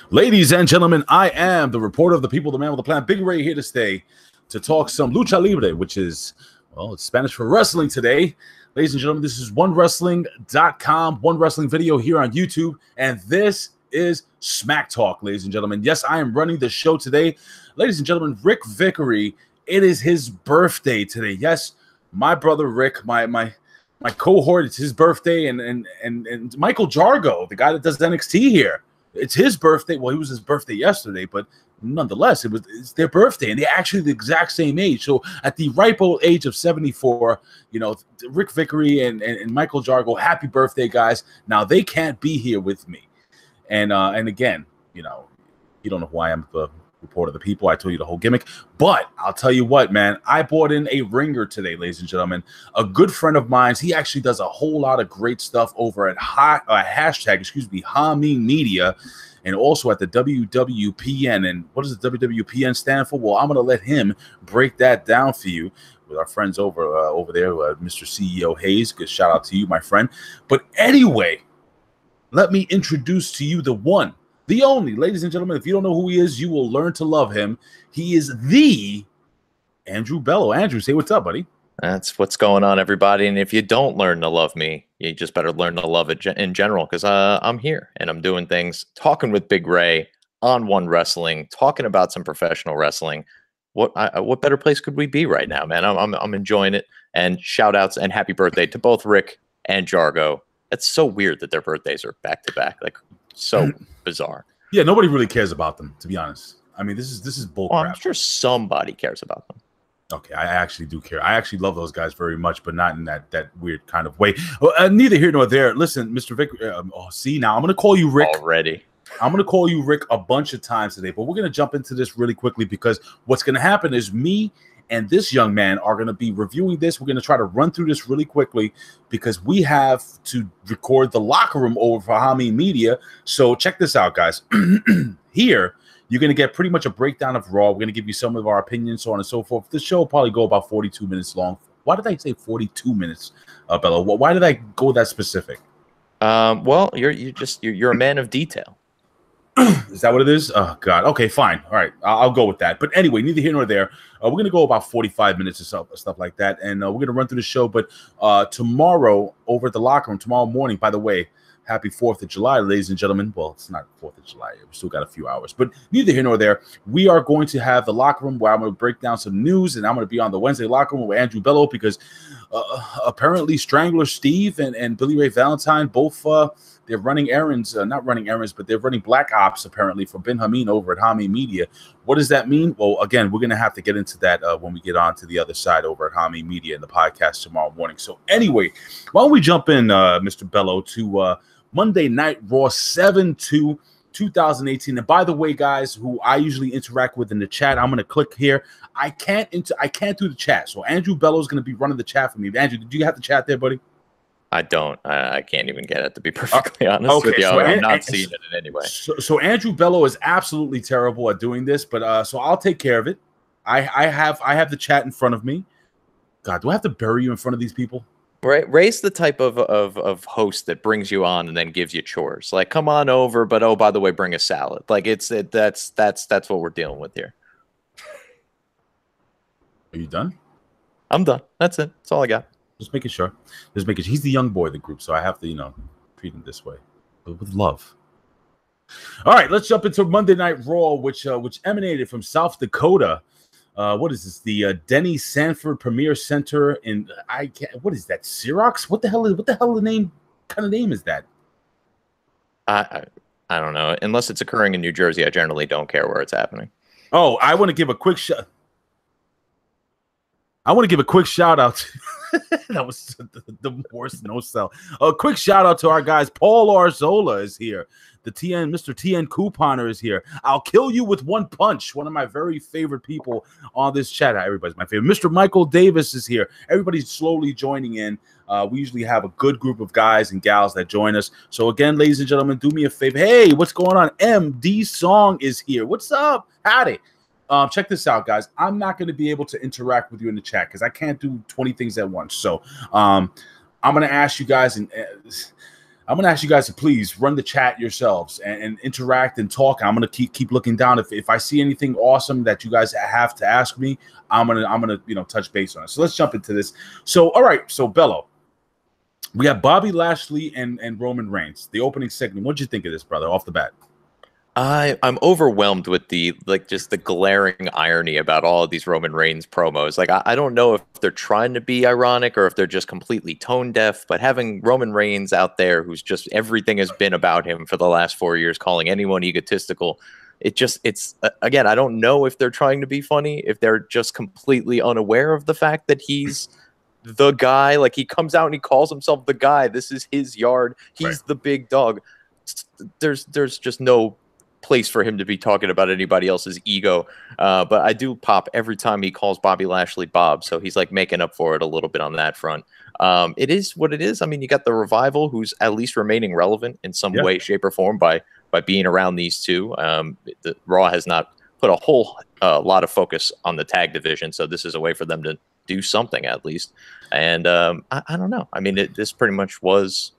Ladies and gentlemen, I am the reporter of the people, the man with the plan, Big Ray, here to stay to talk some lucha libre, which is, well, it's Spanish for wrestling today. Ladies and gentlemen, this is OneWrestling.com, One Wrestling Video here on YouTube, and this is Smack Talk, ladies and gentlemen. Yes, I am running the show today. Ladies and gentlemen, Rick Vickery, it is his birthday today. Yes, my brother Rick, my cohort, it's his birthday, and Michael Jargo, the guy that does NXT here, it's his birthday. Well, it was his birthday yesterday, but nonetheless, it's their birthday, and they're actually the exact same age. So at the ripe old age of 74, you know, Rick Vickery and Michael Jargo, happy birthday, guys. Now they can't be here with me, and again, you know, you don't know why I'm the reporter of the people. I told you the whole gimmick, but I'll tell you what, man, I bought in a ringer today, ladies and gentlemen. A good friend of mine, he actually does a whole lot of great stuff over at Hamin Media, and also at the WWPN. And what does the WWPN stand for? Well, I'm going to let him break that down for you with our friends over there, Mr. CEO Hayes. Good shout out to you, my friend. But anyway, let me introduce to you the one, the only, ladies and gentlemen. If you don't know who he is, you will learn to love him. He is the Andrew Bello. Andrew, say what's up, buddy. That's what's going on, everybody. And if you don't learn to love me, you just better learn to love it in general, because I'm here and I'm doing things, talking with Big Ray on One Wrestling, talking about some professional wrestling. What better place could we be right now, man? I'm enjoying it. And shout outs and happy birthday to both Rick and Jargo. It's so weird that their birthdays are back to back. Like, so bizarre. Yeah, nobody really cares about them, to be honest. I mean, this is bull crap. I'm sure somebody cares about them. Okay, I actually do care. I actually love those guys very much, but not in that weird kind of way. Well, neither here nor there. Listen, Mr. Vic. See, now I'm going to call you Rick already. I'm going to call you Rick a bunch of times today, but we're going to jump into this really quickly, because what's going to happen is me and this young man are going to be reviewing this. We're going to try to run through this really quickly because we have to record the locker room over for Hamin Media. So check this out, guys. Here, you're going to get pretty much a breakdown of Raw. We're going to give you some of our opinions, so on and so forth. The show will probably go about 42 minutes long. Why did I say 42 minutes, Bello? Why did I go that specific? Well, you're a man of detail. Is that what it is? Oh, God. Okay, fine. All right. I'll go with that. But anyway, neither here nor there. We're going to go about 45 minutes or stuff like that. And we're going to run through the show. But tomorrow over at the locker room, tomorrow morning, by the way, happy 4th of July, ladies and gentlemen. Well, it's not 4th of July. We still got a few hours. But neither here nor there. We are going to have the locker room where I'm going to break down some news. And I'm going to be on the Wednesday locker room with Andrew Bello, because apparently Strangler Steve and Billy Ray Valentine both they're running errands, not running errands, but they're running black ops apparently for Ben Hamin over at Hamin Media. What does that mean? Well, again, we're going to have to get into that when we get on to the other side over at Hamin Media in the podcast tomorrow morning. So anyway, why don't we jump in, Mr. Bello, to Monday Night Raw 7/2/2018. And by the way, guys, who I usually interact with in the chat, I'm going to click here. I can't do the chat, so Andrew Bello is going to be running the chat for me. Andrew, did you have the chat there, buddy? I don't. I can't even get it, to be perfectly honest with you. So I'm not seeing it in any way. So Andrew Bello is absolutely terrible at doing this, but so I'll take care of it. I have the chat in front of me. God, do I have to bury you in front of these people? Right, Ray's the type of host that brings you on and then gives you chores. Like, come on over, but oh, by the way, bring a salad. Like, that's what we're dealing with here. Are you done? I'm done. That's it. That's all I got. Just making sure. He's the young boy of the group, so I have to, you know, treat him this way, but with love. All right, let's jump into Monday Night Raw, which emanated from South Dakota. What is this? The Denny Sanford Premier Center in what is that? Xerox? What the hell kind of name is that? I don't know. Unless it's occurring in New Jersey, I generally don't care where it's happening. Oh, I want to give a quick shout out to that was the worst no sell. A quick shout out to our guys. Paul Arzola is here. Mr. TN Couponer is here. I'll kill you with one punch. One of my very favorite people on this chat. Everybody's my favorite. Mr. Michael Davis is here. Everybody's slowly joining in. We usually have a good group of guys and gals that join us. So again, ladies and gentlemen, do me a favor. Hey, what's going on? MD Song is here. What's up? Howdy. Check this out, guys. I'm not going to be able to interact with you in the chat because I can't do 20 things at once. So I'm going to ask you guys, and I'm gonna ask you guys to please run the chat yourselves and interact and talk. I'm gonna keep looking down. If I see anything awesome that you guys have to ask me, I'm gonna touch base on it. So let's jump into this. So all right, so Bello, we have Bobby Lashley and Roman Reigns. The opening segment. What'd you think of this, brother? Off the bat. I'm overwhelmed with just the glaring irony about all of these Roman Reigns promos. Like, I don't know if they're trying to be ironic or if they're just completely tone deaf, but having Roman Reigns out there, who's just everything has been about him for the last 4 years, calling anyone egotistical. Again, I don't know if they're trying to be funny, if they're just completely unaware of the fact that he's the guy. Like, he comes out and he calls himself the guy. This is his yard. He's the big dog. There's just no place for him to be talking about anybody else's ego, but I do pop every time he calls Bobby Lashley Bob, so he's like making up for it a little bit on that front. It is what it is. I mean, you got the Revival, who's at least remaining relevant in some way, shape, or form by being around these two. The Raw has not put a whole lot of focus on the tag division, so this is a way for them to do something at least. And I don't know. I mean, this pretty much was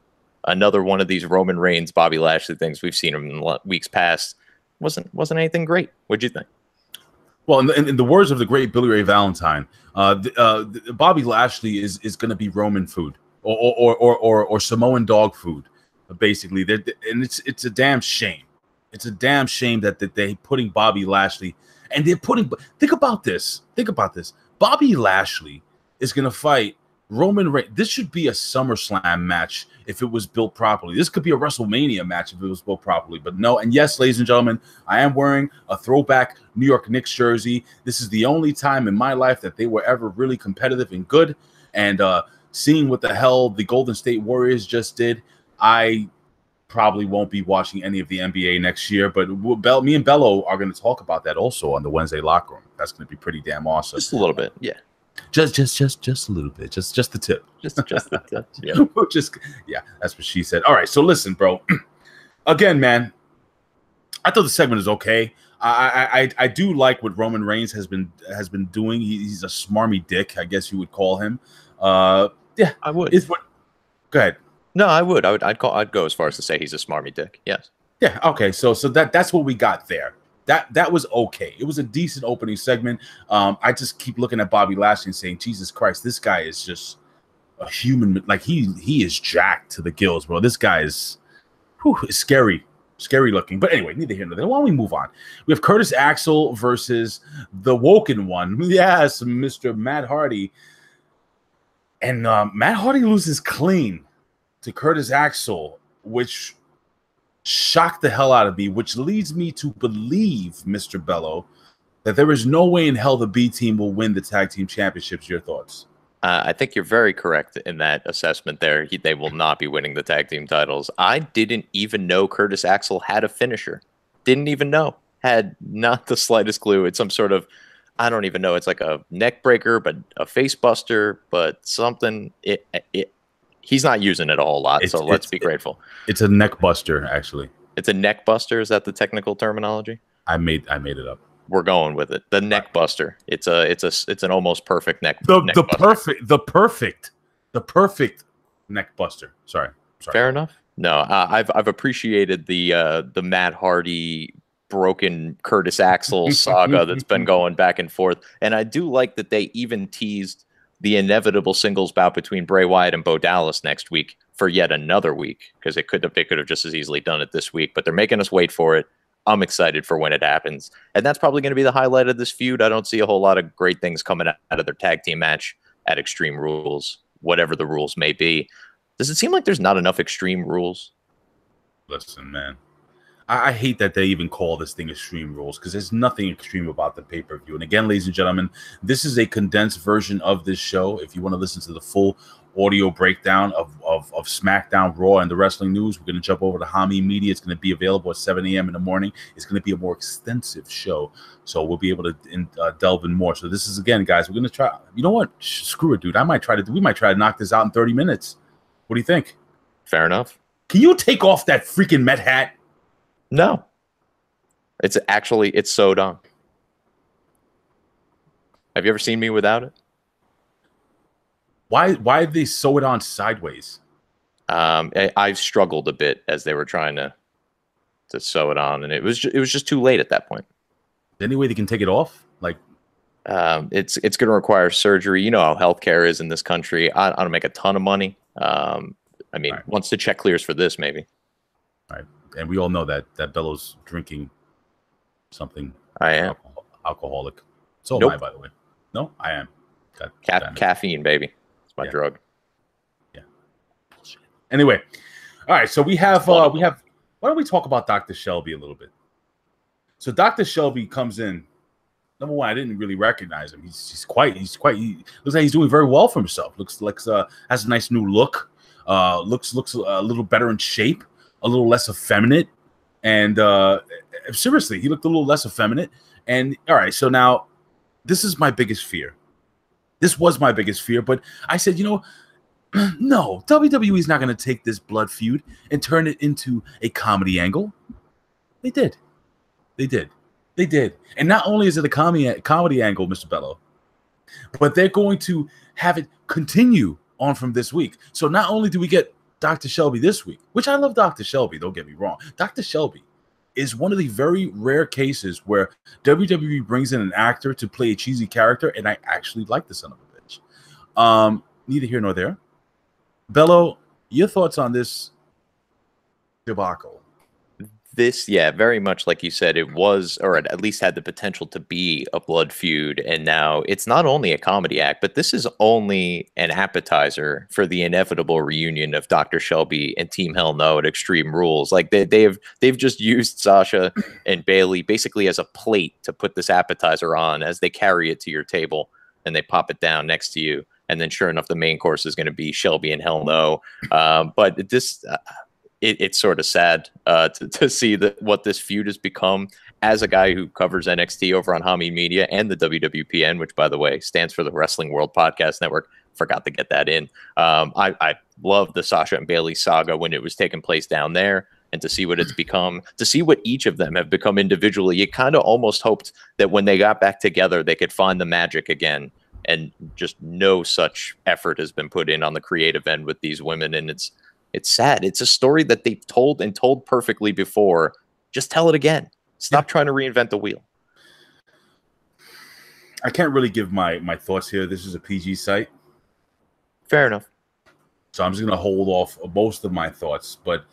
another one of these Roman Reigns, Bobby Lashley things we've seen him in weeks past. Wasn't anything great. What'd you think? Well, in the words of the great Billy Ray Valentine, Bobby Lashley is going to be Roman food or Samoan dog food, basically. And it's a damn shame. It's a damn shame that they're putting Bobby Lashley, and they're putting. Think about this. Bobby Lashley is going to fight Roman Reigns. This should be a SummerSlam match if it was built properly. This could be a WrestleMania match if it was built properly. But no, and yes, ladies and gentlemen, I am wearing a throwback New York Knicks jersey. This is the only time in my life that they were ever really competitive and good. And seeing what the hell the Golden State Warriors just did, I probably won't be watching any of the NBA next year. But me and Bello are going to talk about that also on the Wednesday locker room. That's going to be pretty damn awesome. Just a little bit, yeah. Just a little bit. Just the tip. Just the tip. Yeah. Yeah, that's what she said. All right, so listen, bro. Again, man, I thought the segment is okay. I do like what Roman Reigns has been doing. He's a smarmy dick, I guess you would call him. Yeah, I would. Go ahead. No, I would. I'd go as far as to say he's a smarmy dick. Yes. Yeah. Okay. So that's what we got there. That was okay. It was a decent opening segment. I just keep looking at Bobby Lashley and saying, Jesus Christ, this guy is just a human. Like he is jacked to the gills, bro. This guy is scary looking. But anyway, neither here nor there. Why don't we move on? We have Curtis Axel versus the Woken One. Yes, Mr. Matt Hardy. And Matt Hardy loses clean to Curtis Axel, which shocked the hell out of me, which leads me to believe, Mr. Bello, that there is no way in hell the B team will win the tag team championships. Your thoughts? I think you're very correct in that assessment there. They will not be winning the tag team titles. I didn't even know Curtis Axel had a finisher. Didn't even know. Had not the slightest clue. It's some sort of, I don't even know. It's like a neck breaker, but a face buster, but something. He's not using it a whole lot, so let's be grateful. It's a neck buster, actually. It's a neck buster. Is that the technical terminology? I made it up. We're going with it. The neck buster. It's an almost perfect neck. The perfect neck buster. Sorry. Fair enough. No, I've appreciated the Matt Hardy broken Curtis Axel saga that's been going back and forth, and I do like that they even teased the inevitable singles bout between Bray Wyatt and Bo Dallas next week for yet another week, because they could have just as easily done it this week, but they're making us wait for it. I'm excited for when it happens, and that's probably going to be the highlight of this feud. I don't see a whole lot of great things coming out of their tag team match at Extreme Rules, whatever the rules may be. Does it seem like there's not enough Extreme Rules? Listen, man, I hate that they even call this thing Extreme Rules, because there's nothing extreme about the pay-per-view. And again, ladies and gentlemen, this is a condensed version of this show. If you want to listen to the full audio breakdown of Smackdown, Raw, and the wrestling news, we're going to jump over to Hamin Media. It's going to be available at 7 a.m. in the morning. It's going to be a more extensive show, so we'll be able to delve in more. So this is, again, guys, we're going to try. You know what? Screw it, dude. We might try to knock this out in 30 minutes. What do you think? Fair enough. Can you take off that freaking Met hat? No. It's sewed on. Have you ever seen me without it? Why did they sew it on sideways? I've struggled a bit as they were trying to sew it on, and it was just too late at that point. Any way they can take it off? Like, it's going to require surgery. You know how healthcare is in this country. I don't make a ton of money. I mean, once the check clears for this, maybe. All right, and we all know that Bello's drinking something. I am alcoholic. So nope. am I, by the way. No, I am. Caffeine, baby. It's my drug. Yeah. Anyway, all right. So we have. Why don't we talk about Dr. Shelby a little bit? So Dr. Shelby comes in. Number one, I didn't really recognize him. He looks like he's doing very well for himself. Looks has a nice new look. Looks a little better in shape, a little less effeminate, and seriously, he looked a little less effeminate. And all right, so now this is my biggest fear. This was my biggest fear, but I said, no, WWE is not going to take this blood feud and turn it into a comedy angle. They did. And not only is it a comedy angle, Mr. Bello, but they're going to have it continue on from this week. So not only do we get Dr. Shelby this week, which I love Dr. Shelby, don't get me wrong. Dr. Shelby is one of the very rare cases where WWE brings in an actor to play a cheesy character, and I actually like the son of a bitch. Neither here nor there. Bello, your thoughts on this debacle? This, very much like you said, it was, or it at least had the potential to be a blood feud. And now it's not only a comedy act, but this is only an appetizer for the inevitable reunion of Dr. Shelby and Team Hell No at Extreme Rules. Like they've just used Sasha and Bayley basically as a plate to put this appetizer on as they carry it to your table and they pop it down next to you. And then sure enough, the main course is going to be Shelby and Hell No. But this... It's sort of sad to see what this feud has become. As a guy who covers NXT over on Hamin Media and the WWPN, which, by the way, stands for the Wrestling World Podcast Network, forgot to get that in. I loved the Sasha and Bayley saga when it was taking place down there, and to see what it's become, to see what each of them have become individually. You kind of almost hoped that when they got back together, they could find the magic again. And just no such effort has been put in on the creative end with these women, and it's sad. It's a story that they've told perfectly before. Just tell it again. Stop trying to reinvent the wheel. I can't really give my thoughts here. This is a PG site. Fair enough. So I'm just going to hold off most of my thoughts. But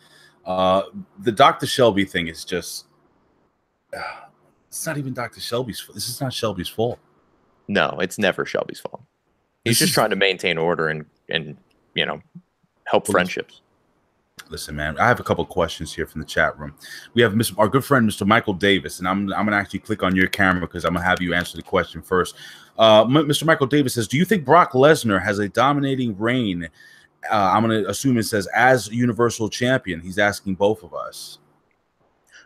the Dr. Shelby thing is just... it's not even Dr. Shelby's fault. This is not Shelby's fault. No, it's never Shelby's fault. He's just trying to maintain order and help friendships. Listen, man, I have a couple of questions here from the chat room. We have our good friend, Mr. Michael Davis, and I'm going to actually click on your camera because I'm going to have you answer the question first. Mr. Michael Davis says, do you think Brock Lesnar has a dominating reign? I'm going to assume it says as Universal Champion. He's asking both of us.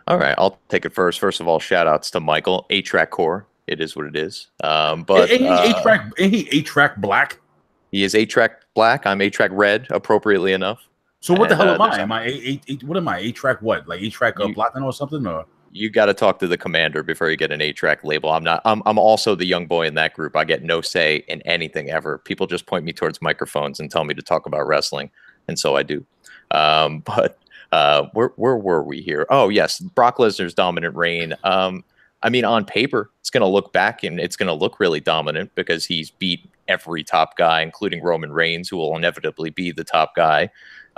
All right, I'll take it first. First of all, shout outs to Michael, A-Track Core. It is what it is. But ain't he A-Track Black? He is A-Track Black. I'm A-Track Red, appropriately enough. So what the hell am I? Am I what am I? A-Track what? Like A-Track Platinum or something? Or you got to talk to the commander before you get an A-Track label. I'm not. I'm also the young boy in that group. I get no say in anything ever. People just point me towards microphones and tell me to talk about wrestling, and so I do. But where were we here? Oh yes, Brock Lesnar's dominant reign. I mean, on paper, it's going to look back and it's going to look really dominant because he's beat every top guy, including Roman Reigns, who will inevitably be the top guy.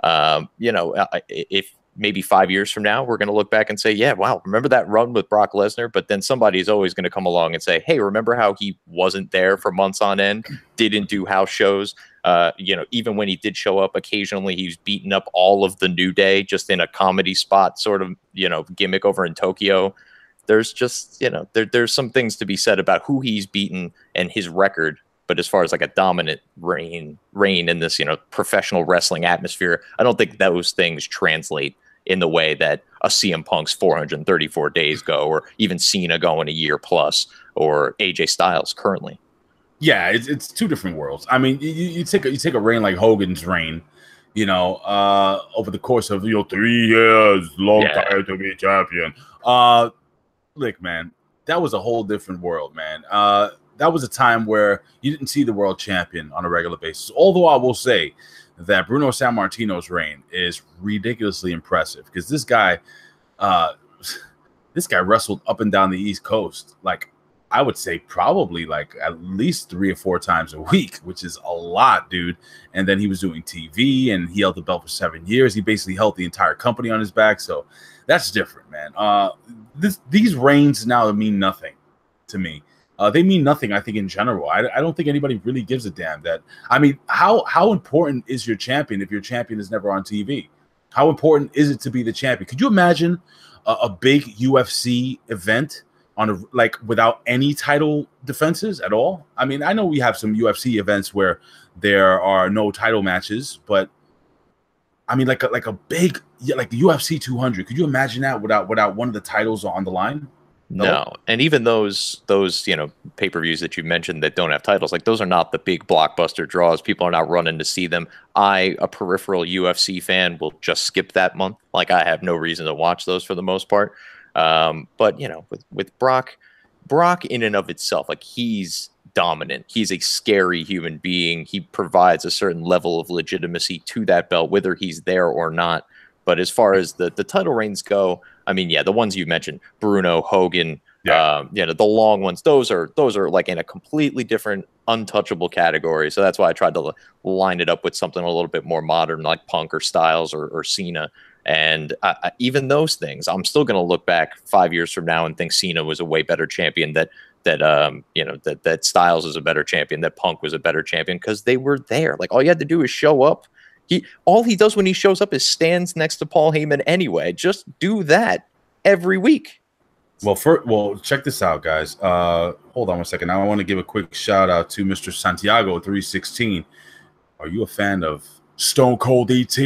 If maybe 5 years from now, we're going to look back and say, yeah, wow, remember that run with Brock Lesnar? But then somebody's always going to come along and say, hey, remember how he wasn't there for months on end, didn't do house shows? Even when he did show up occasionally, he was beating up all of the New Day just in a comedy spot sort of, gimmick over in Tokyo. There's just, there's some things to be said about who he's beaten and his record. But as far as like a dominant reign in this, professional wrestling atmosphere, I don't think those things translate in the way that a CM Punk's 434 days go, or even Cena going a year plus, or AJ Styles currently. Yeah, it's two different worlds. I mean, you take a reign like Hogan's reign, over the course of 3 years, long time to be champion. Look, man, that was a whole different world, man. That was a time where you didn't see the world champion on a regular basis. Although I will say that Bruno Sammartino's reign is ridiculously impressive because this guy wrestled up and down the East Coast, like I would say probably like at least 3 or 4 times a week, which is a lot, dude. And then he was doing TV, and he held the belt for 7 years. He basically held the entire company on his back, so that's different, man. These reigns now mean nothing to me. They mean nothing, I think, in general. I don't think anybody really gives a damn. That, I mean, how important is your champion if your champion is never on TV? How important is it to be the champion? Could you imagine a big UFC event on like without any title defenses at all? I mean, I know we have some UFC events where there are no title matches, but I mean, like a big, like the UFC 200. Could you imagine that without one of the titles on the line? No. And even those pay-per-views that you mentioned that don't have titles, like those are not the big blockbuster draws. People are not running to see them. I, a peripheral UFC fan, will just skip that month. Like, I have no reason to watch those for the most part. But with Brock in and of itself, like, he's dominant. He's a scary human being. He provides a certain level of legitimacy to that belt, whether he's there or not. But as far as the title reigns go, I mean, yeah, the ones you mentioned, Bruno, Hogan, the long ones, those are like in a completely different, untouchable category. So that's why I tried to line it up with something a little bit more modern, like Punk or Styles or Cena. And even those things, I'm still going to look back 5 years from now and think Cena was a way better champion, that Styles is a better champion, that Punk was a better champion, because they were there. Like, all you had to do is show up. All he does when he shows up is stands next to Paul Heyman anyway. Just do that every week. Well, check this out, guys. Hold on one second. Now I want to give a quick shout out to Mr. Santiago 316. Are you a fan of Stone Cold ET?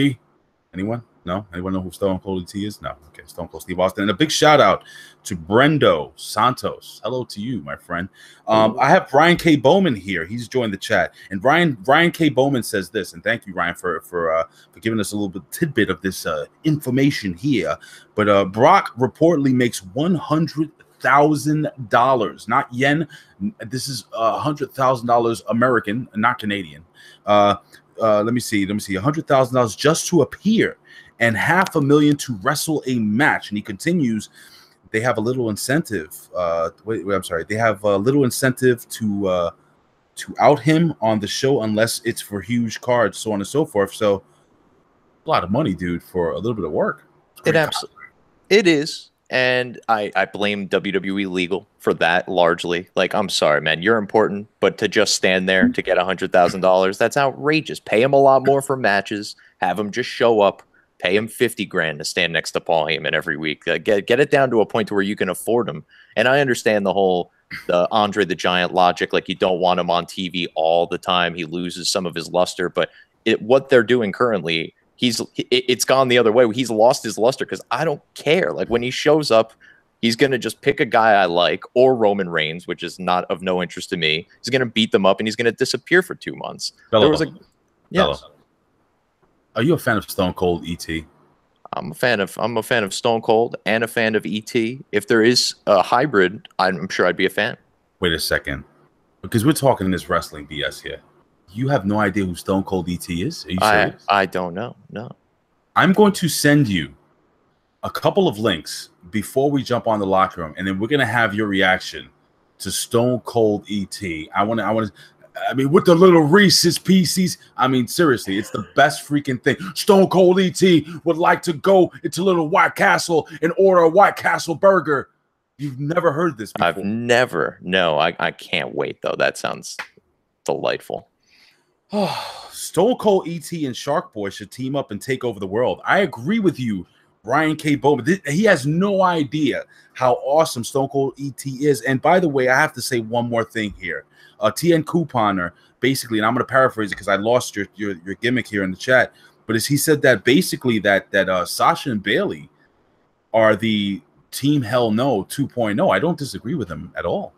Anyone? No? Anyone know who Stone Cold ET is? No. Okay, Stone Cold Steve Austin. And a big shout out to Brendo Santos. Hello to you, my friend. I have Brian K. Bowman here. He's joined the chat. And Brian K. Bowman says this, and thank you, Ryan, for giving us a little bit tidbit of this information here. But Brock reportedly makes $100,000, not yen. This is $100,000 American, not Canadian. Let me see. $100,000 just to appear, and $500,000 to wrestle a match. And he continues, they have a little incentive. They have a little incentive to out him on the show unless it's for huge cards, so on and so forth. So a lot of money, dude, for a little bit of work. It is. And I blame WWE legal for that largely. Like, I'm sorry, man, you're important, but to just stand there to get $100,000, that's outrageous. Pay him a lot more for matches. Have him just show up. Pay him $50,000 to stand next to Paul Heyman every week. Get it down to a point to where you can afford him. And I understand the Andre the Giant logic. Like, you don't want him on TV all the time. He loses some of his luster. But what they're doing currently, it's gone the other way. He's lost his luster because I don't care. Like, when he shows up, he's going to just pick a guy I like, or Roman Reigns, which is not of no interest to me. He's going to beat them up, and he's going to disappear for 2 months. Bello. Yes. Are you a fan of Stone Cold ET? I'm a fan of Stone Cold and a fan of ET. If there is a hybrid, I'm sure I'd be a fan. Wait a second, because we're talking this wrestling BS here. You have no idea who Stone Cold ET is? Are you serious? I don't know. No. I'm going to send you a couple of links before we jump on the locker room, and then we're gonna have your reaction to Stone Cold ET. I mean, with the little Reese's Pieces. I mean, seriously, it's the best freaking thing. Stone Cold ET would like to go into little White Castle and order a White Castle burger. You've never heard this before? I've never. No, I can't wait, though. That sounds delightful. Stone Cold ET and Shark Boy should team up and take over the world. I agree with you, Brian K. Bowman. He has no idea how awesome Stone Cold ET is. And by the way, I have to say one more thing here. TN Couponer, basically, and I'm going to paraphrase it because I lost your gimmick here in the chat, but he said that basically that Sasha and Bailey are the Team Hell No 2.0. I don't disagree with him at all.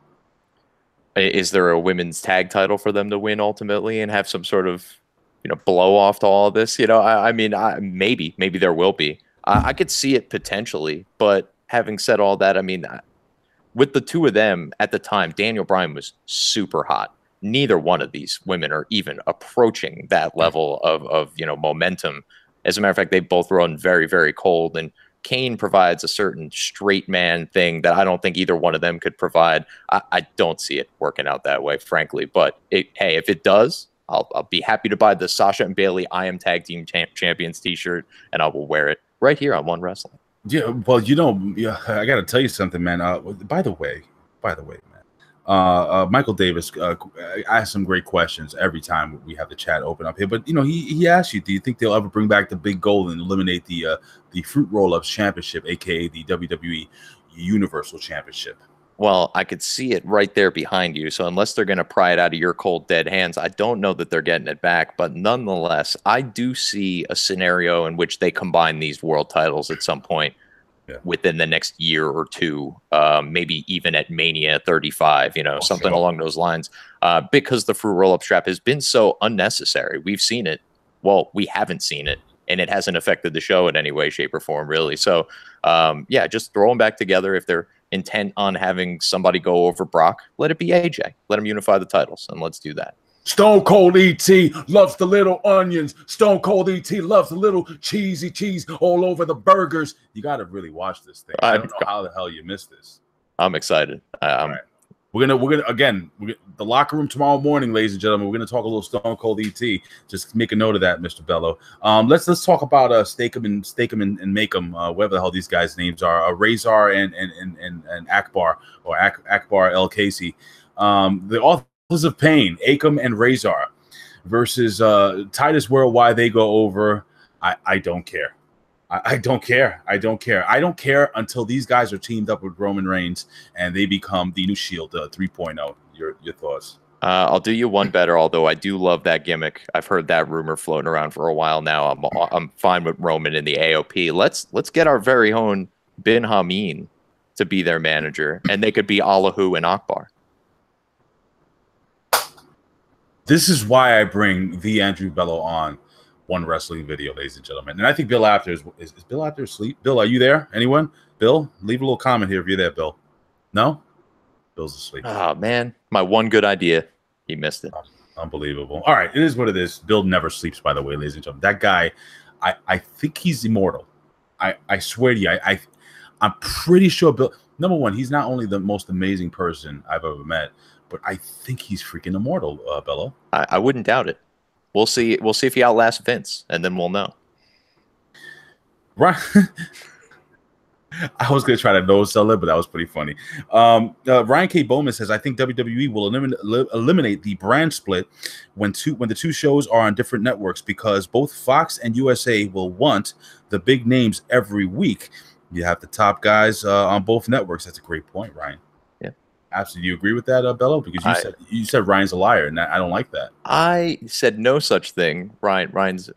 Is there a women's tag title for them to win ultimately and have some sort of blow off to all of this? I mean, maybe there will be. I could see it potentially, but having said all that, I mean, with the two of them at the time, Daniel Bryan was super hot. neither one of these women are even approaching that level of momentum. As a matter of fact, they both run very, very cold, and Kane provides a certain straight man thing that I don't think either one of them could provide. I don't see it working out that way, frankly. But hey, if it does, I'll be happy to buy the Sasha and Bailey I Am Tag Team Champions t-shirt, and I will wear it right here on One Wrestling. Yeah, well, I got to tell you something, man. By the way, man. Michael Davis asks some great questions every time we have the chat open up here. But he asked you, do you think they'll ever bring back the big goal and eliminate the Fruit Roll-Ups Championship, aka the WWE Universal Championship? Well, I could see it right there behind you. So unless they're going to pry it out of your cold, dead hands, I don't know that they're getting it back. But nonetheless, I do see a scenario in which they combine these world titles at some point within the next year or two, maybe even at Mania 35, something along those lines, because the Fruit Roll-Up strap has been so unnecessary. We've seen it. Well, we haven't seen it, and it hasn't affected the show in any way, shape, or form, really. So, just throw them back together. If they're intent on having somebody go over Brock, let it be AJ. Let him unify the titles, and let's do that. Stone Cold E.T. loves the little onions. Stone Cold E.T. loves the little cheesy cheese all over the burgers. You got to really watch this thing. I don't know how the hell you missed this. I'm excited. All right. We're gonna the locker room tomorrow morning, ladies and gentlemen. We're gonna talk a little Stone Cold ET. Just make a note of that, Mr. Bello. Let's talk about Steak 'em and Make 'em, whatever the hell these guys' names are. Razor and Akbar, or Akbar El Casey. The Authors of Pain, Akam and Razor versus Titus Worldwide. They go over. I don't care. I don't care. I don't care until these guys are teamed up with Roman Reigns and they become the new Shield 3.0. Your thoughts? I'll do you one better, although I do love that gimmick. I've heard that rumor floating around for a while now. I'm fine with Roman in the AOP. Let's get our very own Bin Hamin to be their manager, and they could be Allahu and Akbar. This is why I bring the Andrew Bello on One Wrestling Video, ladies and gentlemen. And I think Bill Apter is Bill Apter asleep? Bill, are you there? Anyone? Bill, leave a little comment here if you're there, Bill. No? Bill's asleep. Oh, man. My one good idea. He missed it. Unbelievable. All right. It is what it is. Bill never sleeps, by the way, ladies and gentlemen. That guy, I think he's immortal. I swear to you. I'm pretty sure Bill, number one, he's not only the most amazing person I've ever met, but I think he's freaking immortal, Bello. I wouldn't doubt it. We'll see if he outlasts Vince, and then we'll know. Right. I was going to try to no sell it, but that was pretty funny. Ryan K. Bowman says, I think WWE will eliminate the brand split when the two shows are on different networks, because both Fox and USA will want the big names every week. You have the top guys on both networks. That's a great point, Ryan. Absolutely. Do you agree with that, Bello? Because you said Ryan's a liar, and I don't like that. I said no such thing. Ryan's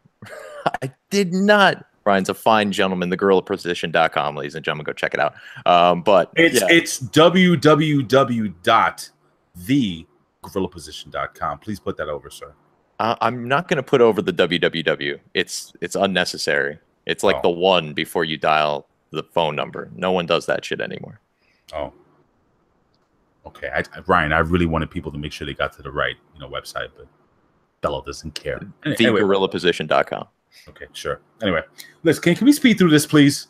I did not. Ryan's a fine gentleman. TheGorillaPosition.com, ladies and gentlemen, go check it out. But it's www.thegorillaposition.com. Please put that over, sir. I'm not going to put over the www. It's unnecessary. It's like the one before you dial the phone number. No one does that shit anymore. Oh. Okay, Ryan, I really wanted people to make sure they got to the right, website, but Bello doesn't care. TheGorillaPosition.com. Okay, sure. Anyway, listen, can we speed through this, please?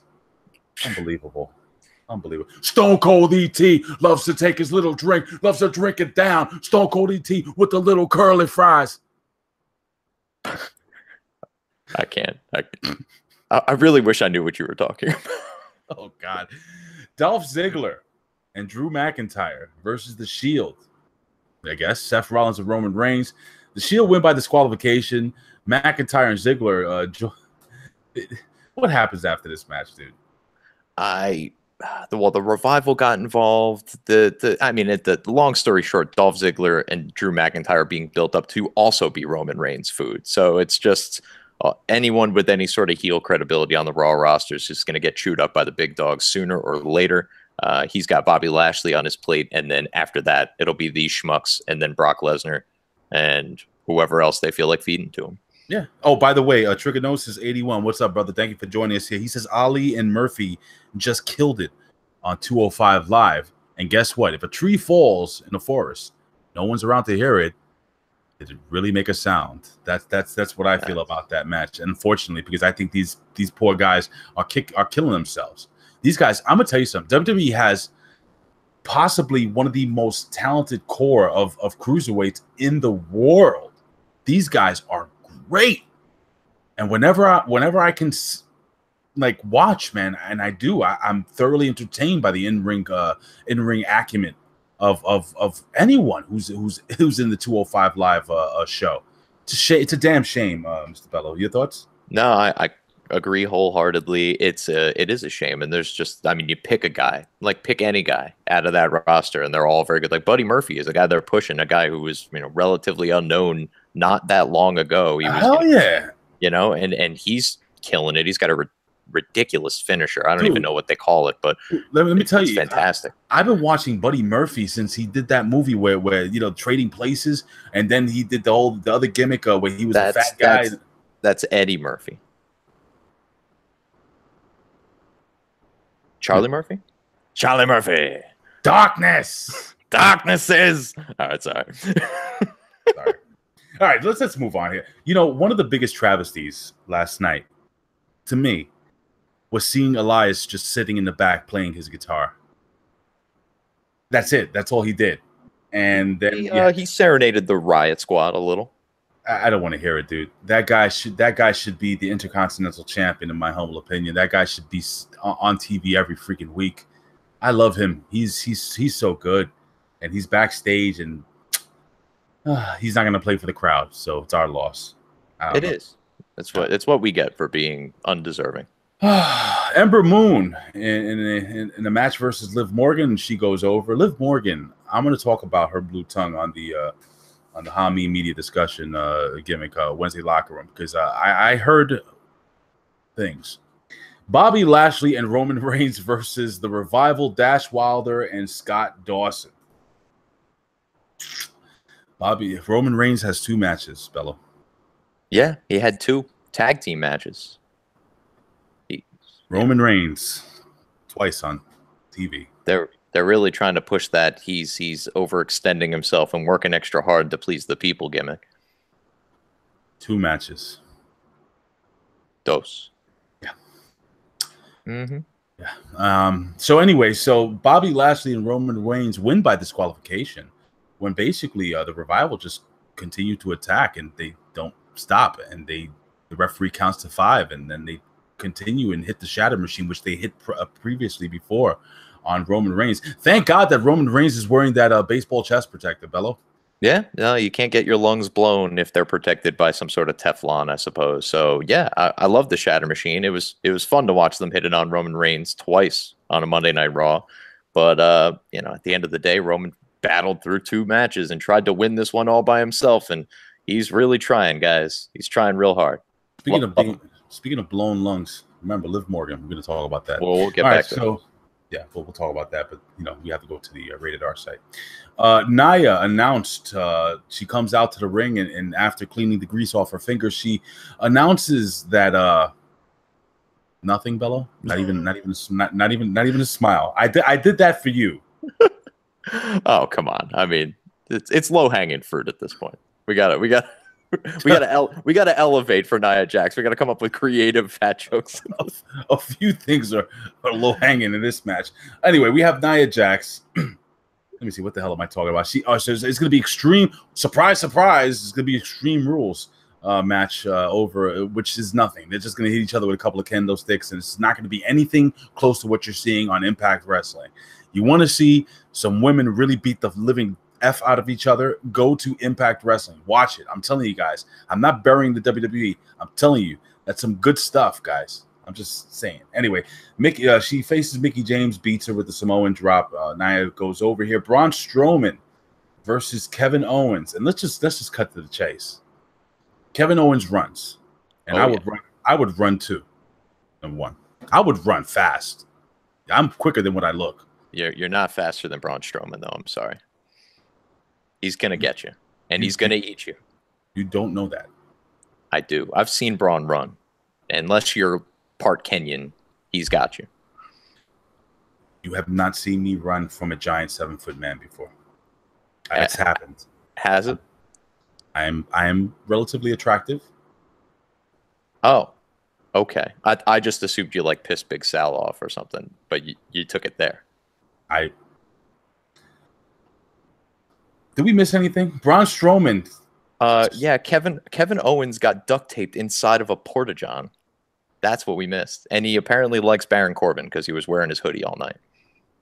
Unbelievable. Stone Cold E.T. loves to take his little drink, loves to drink it down. Stone Cold E.T. with the little curly fries. I can't. I really wish I knew what you were talking about. Oh, God. Dolph Ziggler and Drew McIntyre versus The Shield. I guess Seth Rollins and Roman Reigns. The Shield win by disqualification. McIntyre and Ziggler. What happens after this match, dude? The Revival got involved. The long story short, Dolph Ziggler and Drew McIntyre being built up to also be Roman Reigns' food. So it's just anyone with any sort of heel credibility on the Raw roster is just going to get chewed up by the big dogs sooner or later. He's got Bobby Lashley on his plate, and then after that, it'll be these schmucks, and then Brock Lesnar, and whoever else they feel like feeding to him. Yeah. Oh, by the way, Trigonosis 81. What's up, brother? Thank you for joining us here. He says Ali and Murphy just killed it on 205 Live. And guess what? If a tree falls in the forest, no one's around to hear it. Did it really make a sound? That's what I feel about that match. And unfortunately, because I think these poor guys are killing themselves. These guys, I'm gonna tell you something. WWE has possibly one of the most talented core of cruiserweights in the world. These guys are great, and whenever I can like watch, man, and I'm thoroughly entertained by the in-ring acumen of anyone who's in the 205 Live show. It's a damn shame, Mr. Bello. Your thoughts? No, I agree wholeheartedly. It is a shame, and there's just, I mean, you pick a guy, like pick any guy out of that roster, and they're all very good. Like Buddy Murphy is a guy they're pushing, a guy who was relatively unknown not that long ago. He was, and he's killing it. He's got a ridiculous finisher. I don't even know what they call it, but let me tell you, fantastic. I've been watching Buddy Murphy since he did that movie where trading places, and then he did the other gimmick where he was a fat guy. That's Eddie Murphy. Charlie Murphy? Charlie Murphy. Darkness. Darkness is. All right, sorry. Sorry. All right, let's move on here. One of the biggest travesties last night, to me, was seeing Elias just sitting in the back playing his guitar. That's it. That's all he did. And then he serenaded the Riot Squad a little. I don't want to hear it, dude. That guy should be the Intercontinental Champion, in my humble opinion. That guy should be on TV every freaking week. I love him. He's so good, and he's backstage, and he's not going to play for the crowd, so it's our loss. It is. It's what we get for being undeserving. Ember Moon in the match versus Liv Morgan, she goes over. Liv Morgan, I'm going to talk about her blue tongue on the Hamin media discussion gimmick Wednesday locker room, because I heard things. Bobby Lashley and Roman Reigns versus the Revival, Dash Wilder and Scott Dawson. Roman Reigns has 2 matches, Bello. Yeah, he had 2 tag team matches. Roman Reigns twice on TV. They're really trying to push that he's overextending himself and working extra hard to please the people gimmick. 2 matches. Dos. Yeah. Mm-hmm. Yeah. So anyway, Bobby Lashley and Roman Reigns win by disqualification, when basically the Revival just continue to attack and they don't stop, and the referee counts to 5, and then they continue and hit the Shatter Machine, which they hit previously before on Roman Reigns. Thank God that Roman Reigns is wearing that baseball chest protector, Bello. Yeah, no, you can't get your lungs blown if they're protected by some sort of Teflon, I suppose. So yeah, I love the Shatter Machine. It was fun to watch them hit it on Roman Reigns twice on a Monday Night Raw. But at the end of the day, Roman battled through 2 matches and tried to win this one all by himself, and he's really trying, guys. He's trying real hard. Speaking of blown lungs, remember Liv Morgan. We're going to talk about that. Well, we'll get back to it. Yeah, we'll talk about that, but we have to go to the Rated R site. Nia announced she comes out to the ring, and after cleaning the grease off her fingers, she announces that nothing, Bello. Not even a smile. I did that for you. Oh, come on. I mean, it's low hanging fruit at this point. We gotta elevate for Nia Jax. We gotta come up with creative fat jokes. A few things are low hanging in this match. Anyway, we have Nia Jax. Let me see, what the hell am I talking about? So it's gonna be extreme. Surprise! It's gonna be Extreme Rules match over, which is nothing. They're just gonna hit each other with a couple of kendo sticks, and it's not gonna be anything close to what you're seeing on Impact Wrestling. You want to see some women really beat the living F out of each other? Go to Impact Wrestling. Watch it. I'm telling you guys. I'm not burying the WWE. I'm telling you, that's some good stuff, guys. I'm just saying. Anyway, she faces Mickie James, beats her with the Samoan drop. Nia goes over here. Braun Strowman versus Kevin Owens, and let's just cut to the chase. Kevin Owens runs, and I would run too. Number one, I would run fast. I'm quicker than what I look. You're not faster than Braun Strowman, though. I'm sorry. He's going to get you, and he's going to eat you. You don't know that. I do. I've seen Braun run. Unless you're part Kenyan, he's got you. You have not seen me run from a giant 7-foot man before. It's happened. Has it? I'm relatively attractive. Oh, okay. I just assumed you like pissed Big Sal off or something, but you took it there. Did we miss anything? Braun Strowman. Yeah, Kevin Owens got duct taped inside of a porta-john. That's what we missed. And he apparently likes Baron Corbin because he was wearing his hoodie all night.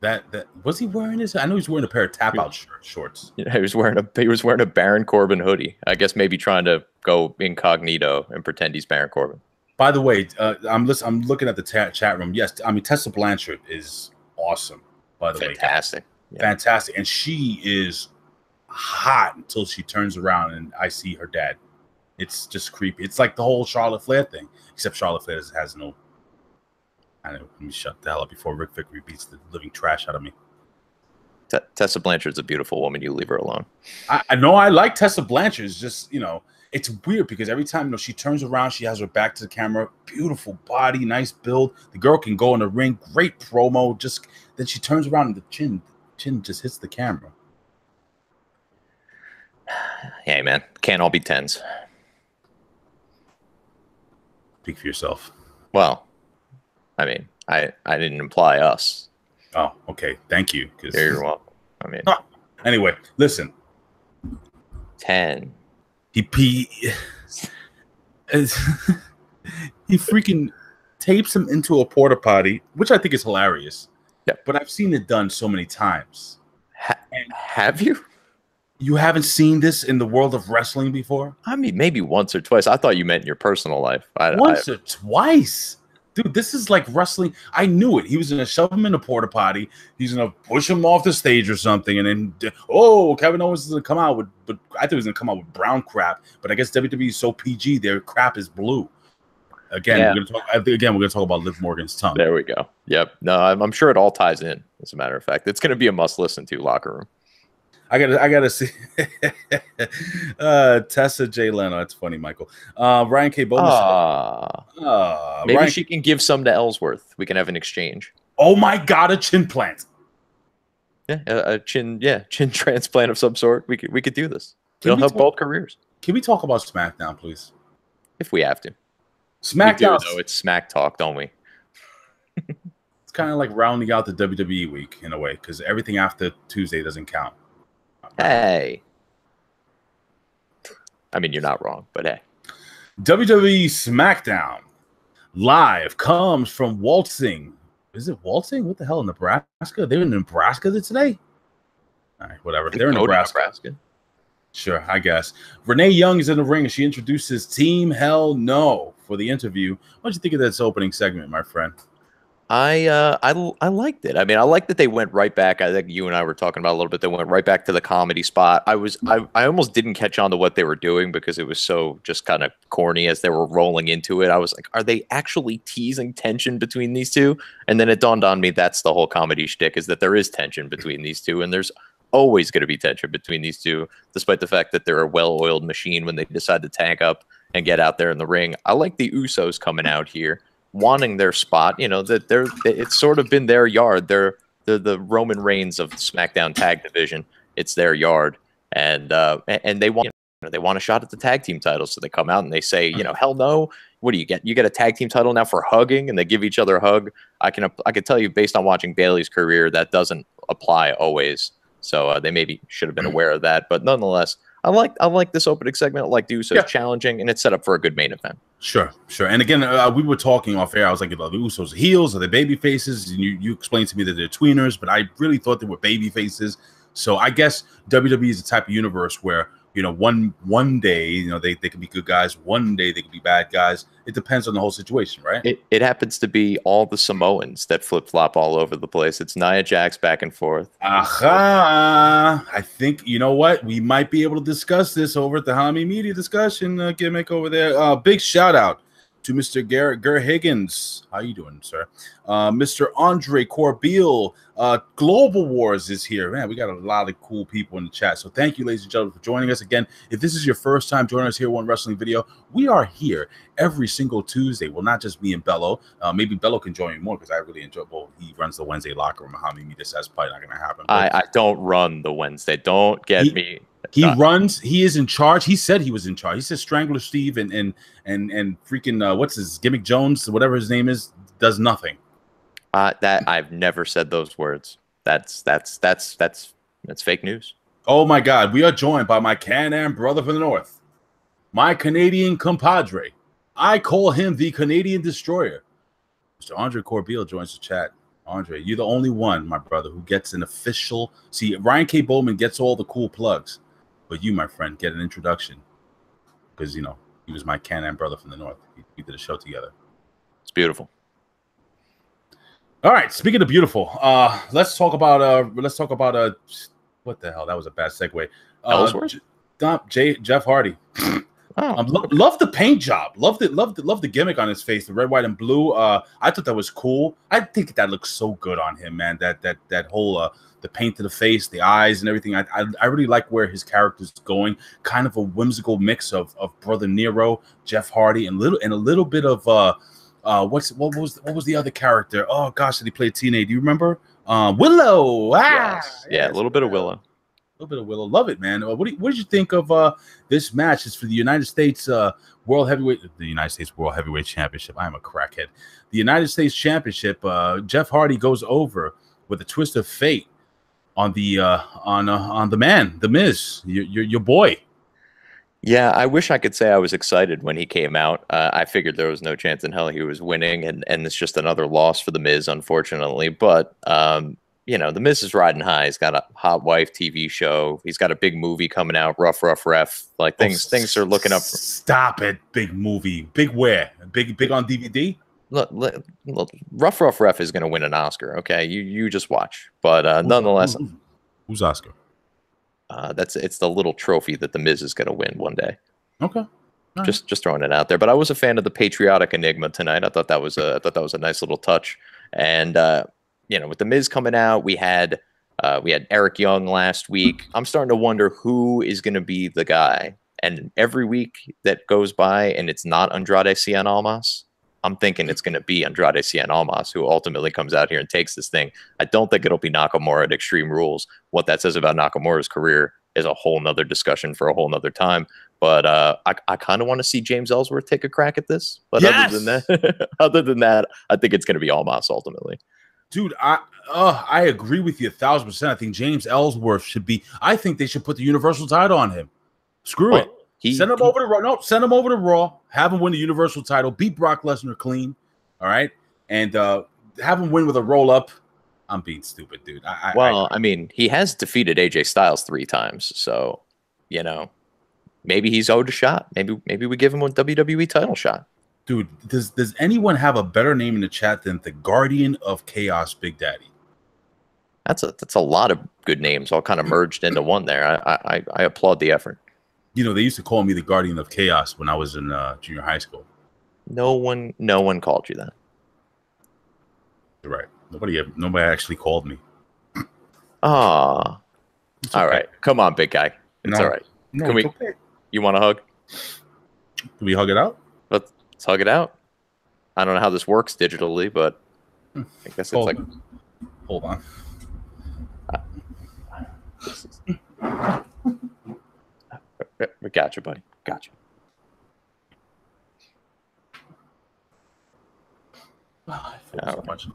That was he wearing his? I know he was wearing a pair of tap-out shorts. Yeah, he was wearing a Baron Corbin hoodie. I guess maybe trying to go incognito and pretend he's Baron Corbin. By the way, I'm looking at the chat room. Yes, I mean Tessa Blanchard is awesome. By the way, fantastic, fantastic, and she is hot until she turns around and I see her dad. It's just creepy. It's like the whole Charlotte Flair thing, except Charlotte Flair has no. I know. Let me shut the hell up before Rick Vickery beats the living trash out of me. Tessa Blanchard's a beautiful woman. You leave her alone. I know. I like Tessa Blanchard. It's just, it's weird because every time she turns around, she has her back to the camera. Beautiful body, nice build. The girl can go in the ring. Great promo. Just then she turns around and the chin just hits the camera. Hey man, can't all be tens. Speak for yourself. Well, I mean, I didn't imply us. Oh, okay. Thank you. Yeah, you're welcome. I mean, anyway, listen. 10. He freaking tapes him into a porta potty, which I think is hilarious. Yeah, but I've seen it done so many times. Have you? You haven't seen this in the world of wrestling before? I mean, maybe once or twice. I thought you meant in your personal life. Once or twice? Dude, this is like wrestling. I knew it. He was going to shove him in a porta potty. He's going to push him off the stage or something. And then, Kevin Owens is going to come out with, but I thought he was going to come out with brown crap. But I guess WWE is so PG, their crap is blue. Again, we're going to talk about Liv Morgan's tongue. There we go. Yep. No, I'm sure it all ties in, as a matter of fact. It's going to be a must listen to locker room. I gotta see Tessa J. Leno. That's funny, Michael. Ryan K. Bowman. Maybe she can give some to Ellsworth. We can have an exchange. Oh my God, a chin plant. Yeah, a chin transplant of some sort. We could do this. It'll help both careers. Can we talk about SmackDown, please? If we have to. SmackDown. We do, though. It's Smack Talk, don't we? It's kind of like rounding out the WWE week in a way, because everything after Tuesday doesn't count. Hey. I mean, you're not wrong, but hey. WWE Smackdown live comes from Waltzing. Is it Waltzing? What the hell, Nebraska? They're in Nebraska today? All right, whatever. They're in Nebraska. Sure, I guess. Renee Young is in the ring, and she introduces Team Hell No for the interview. What did you think of this opening segment, my friend? I liked it. I mean, I like that they went right back. I think you and I were talking about a little bit. They went right back to the comedy spot. I almost didn't catch on to what they were doing because it was so just kind of corny as they were rolling into it. I was like, are they actually teasing tension between these two? And then it dawned on me that's the whole comedy shtick, is that there is tension between these two, and there's always going to be tension between these two, despite the fact that they're a well-oiled machine when they decide to tank up and get out there in the ring. I like the Usos coming out here, wanting their spot. That it's sort of been their yard. They're the Roman Reigns of the SmackDown tag division. It's their yard, and they want they want a shot at the tag team titles. So they come out and they say, hell no. What do you get? You get a tag team title now for hugging, and they give each other a hug. I can tell you based on watching Bayley's career that doesn't apply always. So they maybe should have been aware of that, but nonetheless, I like this opening segment. I like the Usos challenging, and it's set up for a good main event. Sure. And again, we were talking off air. I was like, the Usos heels, are they baby faces? And you explained to me that they're tweeners, but I really thought they were baby faces. So I guess WWE is the type of universe where one day they could be good guys, one day they could be bad guys. It depends on the whole situation, right? It happens to be all the Samoans that flip flop all over the place. It's Nia Jax back and forth. Aha! I think what, we might be able to discuss this over at the Hamin Media discussion gimmick over there. Big shout out to Mr. Garrett Higgins. How you doing, sir? Mr. Andre Corbeil. Global Wars is here. Man, we got a lot of cool people in the chat. So thank you, ladies and gentlemen, for joining us. Again, if this is your first time joining us here on One Wrestling Video, we are here every single Tuesday. Well, not just me and Bello. Maybe Bello can join me more because I really enjoy. Well, he runs the Wednesday locker room. Hamin Media, that's probably not going to happen. I don't run the Wednesday. Don't get me. He runs. He is in charge. He said he was in charge. He said Strangler Steve and freaking what's his gimmick Jones, whatever his name is, does nothing. That I've never said those words. That's fake news. Oh my God, we are joined by my Can-Am brother from the north, my Canadian compadre. I call him the Canadian Destroyer. Mr. Andre Corbeil joins the chat. Andre, you're the only one, my brother, who gets an official. See, Ryan K. Bowman gets all the cool plugs, but you, my friend, get an introduction because you know he was my Can-Am brother from the north. We did a show together. It's beautiful. All right, speaking of beautiful, let's talk about what the hell? That was a bad segue. Ellsworth? Jeff Hardy. Love the paint job. Love the gimmick on his face, the red, white, and blue. I thought that was cool. I think that looks so good on him, man. That whole the paint to the face, the eyes, and everything. I really like where his character's going. Kind of a whimsical mix of Brother Nero, Jeff Hardy, and a little bit of what was the other character? Oh gosh, did he play TNA? Do you remember? Willow. Yes. Yeah, a little bit of Willow. A little bit of Willow. Love it, man. What did you think of this match? It's for the United States World Heavyweight Championship. I am a crackhead. The United States Championship. Jeff Hardy goes over with a twist of fate on the man, the Miz, your boy. Yeah, I wish I could say I was excited when he came out. I figured there was no chance in hell he was winning, and it's just another loss for the Miz, unfortunately. But you know, the Miz is riding high. He's got a Hot Wife TV show. He's got a big movie coming out, Rough Ref. Like things are looking up. Stop it, big movie. Big where? Big on DVD? Look, Rough Ref is going to win an Oscar. Okay, you just watch. But nonetheless, who's Oscar? It's the little trophy that the Miz is going to win one day. Okay, just throwing it out there. But I was a fan of the patriotic enigma tonight. I thought that was a nice little touch. And you know, with the Miz coming out, we had Eric Young last week. I'm starting to wonder who is going to be the guy. And every week that goes by and it's not Andrade Cien Almas, I'm thinking it's going to be Andrade Cien Almas who ultimately comes out here and takes this thing. I don't think it'll be Nakamura at Extreme Rules. What that says about Nakamura's career is a whole nother discussion for a whole nother time. But I kind of want to see James Ellsworth take a crack at this. But yes! other than that, I think it's going to be Almas ultimately. Dude, I agree with you 1,000%. I think James Ellsworth should be. I think they should put the Universal title on him. Screw it. Send him over to Raw. No, send him over to Raw. Have him win the Universal title. Beat Brock Lesnar clean. All right, and have him win with a roll up. I'm being stupid, dude. I mean, he has defeated AJ Styles 3 times, so you know, maybe he's owed a shot. Maybe we give him a WWE title shot. Dude, does anyone have a better name in the chat than the Guardian of Chaos, Big Daddy? That's a lot of good names all kind of merged into one there. I applaud the effort. You know, they used to call me the Guardian of Chaos when I was in junior high school. No one called you that. You're right. Nobody actually called me. Ah, all right. Come on, big guy. It's all right. No, Can we? Okay. You want to hug? Can we hug it out? Let's hug it out. I don't know how this works digitally, but I guess it's Hold on. We got you, buddy. Got you. I feel so much.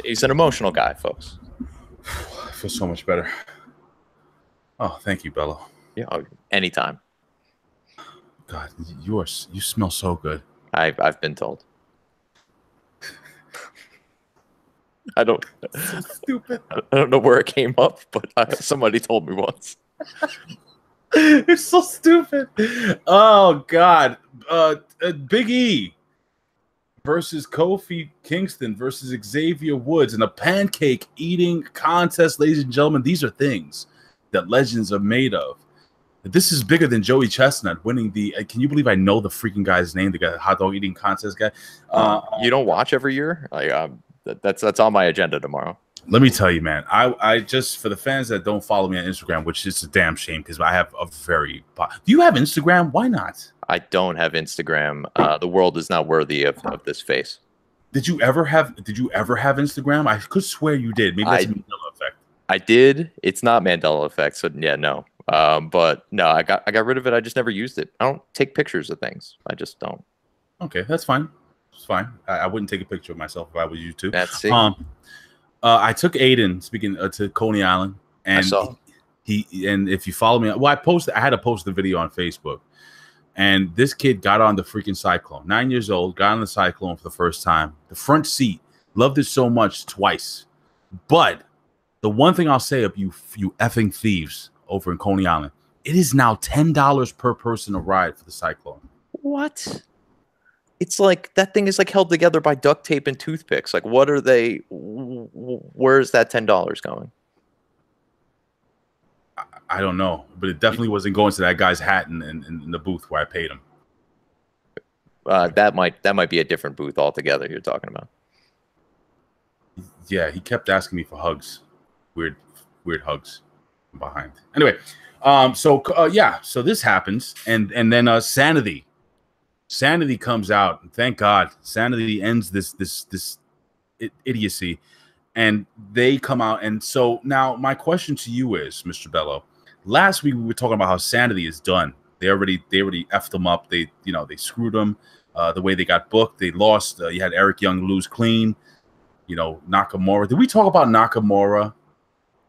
He's an emotional guy, folks. I feel so much better. Oh, thank you, Bello. Yeah, anytime. God, you smell so good. I've been told. I don't. So stupid. I don't know where it came up, but somebody told me once. You're so stupid. Oh God. Big E versus Kofi Kingston versus Xavier Woods in a pancake eating contest, ladies and gentlemen. These are things that legends are made of. This is bigger than Joey Chestnut winning the. Can you believe I know the freaking guy's name? The guy, hot dog eating contest guy. You don't watch every year? That's on my agenda tomorrow. Let me tell you, man. I just, for the fans that don't follow me on Instagram, which is a damn shame because I have a very. Do you have Instagram? Why not? I don't have Instagram. The world is not worthy of this face. Did you ever have Instagram? I could swear you did. Maybe that's a Mandela effect. I did. It's not Mandela effect. So yeah, no. But no, I got rid of it. I just never used it. I don't take pictures of things. I just don't. Okay, that's fine. It's fine. I wouldn't take a picture of myself if I was you too. That's it. I took Aiden speaking to Coney Island, and I saw. he and if you follow me, well, I had to post the video on Facebook, and this kid got on the freaking Cyclone. 9 years old, got on the Cyclone for the first time. The front seat, loved it so much twice. But the one thing I'll say of you effing thieves over in Coney Island, it is now $10 per person a ride for the Cyclone. What? It's like that thing is like held together by duct tape and toothpicks. Like, what are they? Where's that $10 going? I don't know, but it definitely wasn't going to that guy's hat in the booth where I paid him. That might be a different booth altogether. You're talking about. Yeah, he kept asking me for hugs, weird hugs from behind. Anyway, so this happens, and then Sanity comes out. Thank God, Sanity ends this idiocy, and they come out. And so now my question to you is, Mr. Bello, last week we were talking about how Sanity is done. They already effed them up. They screwed them. The way they got booked, they lost. You had Eric Young lose clean. Nakamura. Did we talk about Nakamura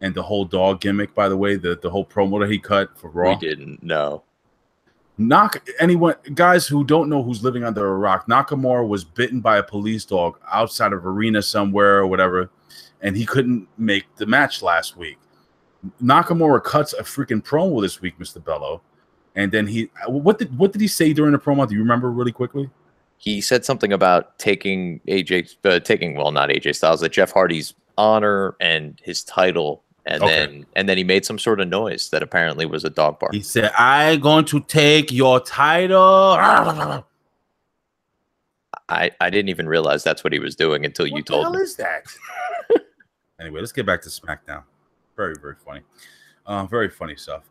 and the whole dog gimmick? By the way, the whole promo that he cut for Raw. We didn't know. Anyone, guys who don't know who's living under a rock, Nakamura was bitten by a police dog outside of arena somewhere or whatever, and he couldn't make the match last week. Nakamura cuts a freaking promo this week, Mr. Bello, and then what did he say during the promo? Do you remember really quickly? He said something about taking not AJ Styles, like Jeff Hardy's honor and his title. And then he made some sort of noise that apparently was a dog bark. He said, "I'm going to take your title." I didn't even realize that's what he was doing until you told me. What the hell is that? Anyway, let's get back to SmackDown. Very, very funny. Very funny stuff.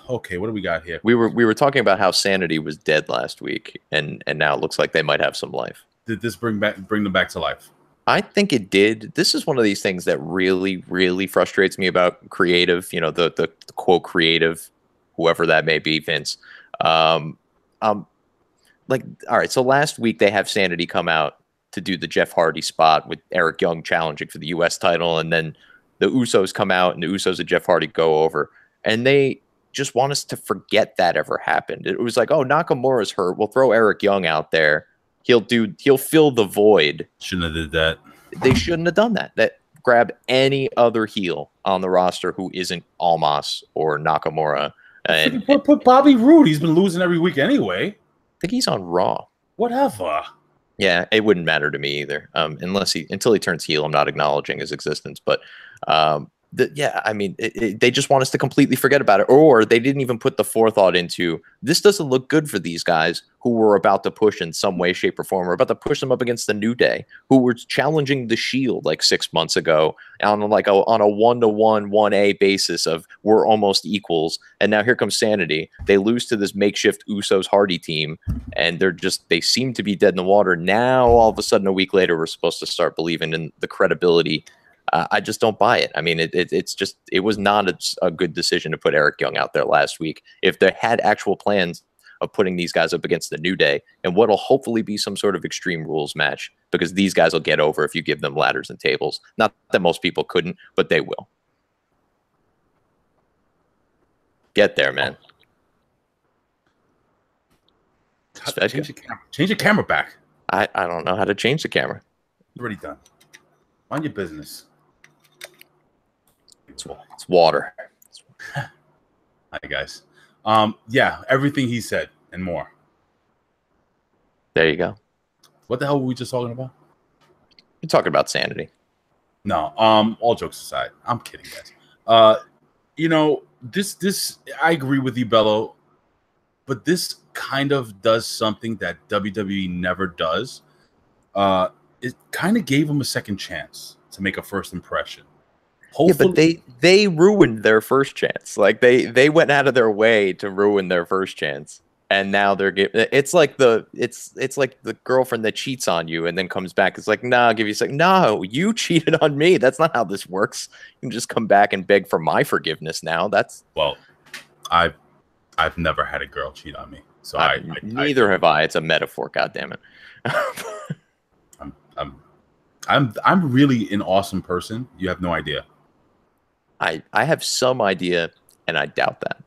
Okay, what do we got here? We were talking about how Sanity was dead last week, and now it looks like they might have some life. Did this bring them back to life? I think it did. This is one of these things that really, really frustrates me about creative, the quote creative, whoever that may be, Vince. All right, so last week they have Sanity come out to do the Jeff Hardy spot with Eric Young challenging for the U.S. title, and then the Usos come out, and the Usos and Jeff Hardy go over, and they just want us to forget that ever happened. It was like, oh, Nakamura's hurt. We'll throw Eric Young out there. He'll fill the void. Shouldn't have did that. They shouldn't have done that. That grab any other heel on the roster who isn't Almas or Nakamura. And put Bobby Roode. He's been losing every week anyway. I think he's on Raw. Whatever. Yeah, it wouldn't matter to me either. Until he turns heel, I'm not acknowledging his existence. But they just want us to completely forget about it, or they didn't even put the forethought into this. Doesn't look good for these guys who were about to push in some way, shape, or form. We're about to push them up against the New Day, who were challenging the Shield like 6 months ago on a 1-to-1, 1A basis of we're almost equals, and now here comes Sanity. They lose to this makeshift Usos Hardy team, and they seem to be dead in the water. Now all of a sudden, a week later, we're supposed to start believing in the credibility. I just don't buy it. I mean, it was not a good decision to put Eric Young out there last week. If they had actual plans of putting these guys up against the New Day and what'll hopefully be some sort of Extreme Rules match, because these guys will get over if you give them ladders and tables. Not that most people couldn't, but they will. Get there, man. Change your camera back. I don't know how to change the camera. Already done. Mind your business. It's water. Hi, guys. Yeah, everything he said and more. There you go. What the hell were we just talking about? You're talking about Sanity. No, all jokes aside. I'm kidding, guys. This I agree with you, Bello, but this kind of does something that WWE never does. It kind of gave them a second chance to make a first impression. Hopefully, yeah, but they ruined their first chance. Like they went out of their way to ruin their first chance, and now they're it's like the girlfriend that cheats on you and then comes back. It's like, nah, I'll give you a second. No, you cheated on me. That's not how this works. You can just come back and beg for my forgiveness now. I've never had a girl cheat on me, so neither have I. It's a metaphor, goddammit. I'm really an awesome person. You have no idea. I have some idea, and I doubt that.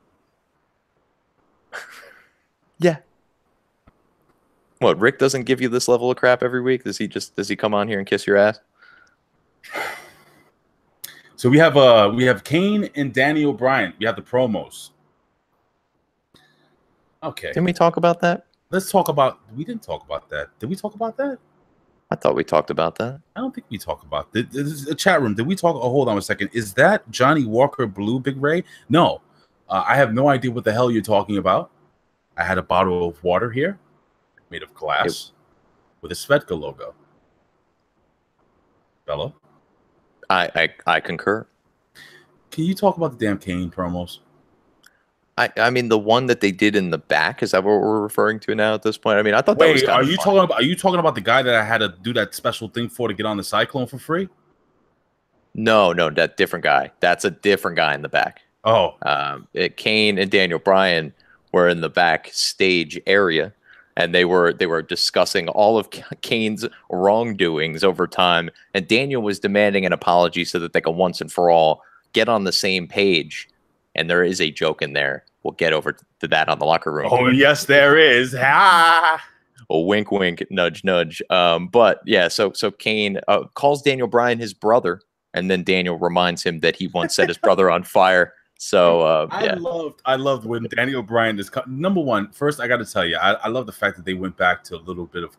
Yeah. What, Rick doesn't give you this level of crap every week? Does he come on here and kiss your ass? So we have Kane and Danny O'Brien. We have the promos. Okay. Didn't we talk about that? Let's talk about. We didn't talk about that. Did we talk about that? I thought we talked about that. I don't think we talked about this is a chat room. Did we talk? Oh, hold on a second. Is that Johnny Walker Blue, Big Ray? No. I have no idea what the hell you're talking about. I had a bottle of water here, made of glass, with a Svedka logo. Bello? I concur. Can you talk about the damn Kane promos? I mean, the one that they did in the back, is that what we're referring to now at this point? I mean, I thought that was kind of fun. Are you talking about the guy that I had to do that special thing for to get on the Cyclone for free? No, that different guy. That's a different guy in the back. Oh. Kane and Daniel Bryan were in the back stage area, and they were discussing all of Kane's wrongdoings over time, and Daniel was demanding an apology so that they can once and for all get on the same page. And there is a joke in there. We'll get over to that on the locker room. Oh, yes, there is. Ha! A wink, wink, nudge, nudge. But yeah, so Kane calls Daniel Bryan his brother, and then Daniel reminds him that he once set his brother on fire. So yeah. I loved when Daniel Bryan is number one. First, I got to tell you, I love the fact that they went back to a little bit of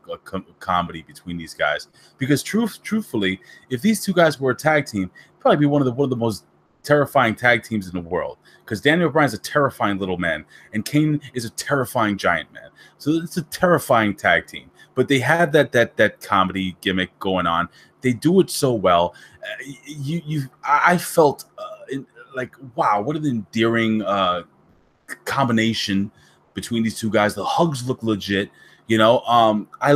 comedy between these guys, because truthfully, if these two guys were a tag team, it'd probably be one of the most terrifying tag teams in the world, because Daniel Bryan's a terrifying little man and Kane is a terrifying giant man. So it's a terrifying tag team. But they had that comedy gimmick going on. They do it so well. I felt like, wow, what an endearing combination between these two guys. The hugs look legit. You know, I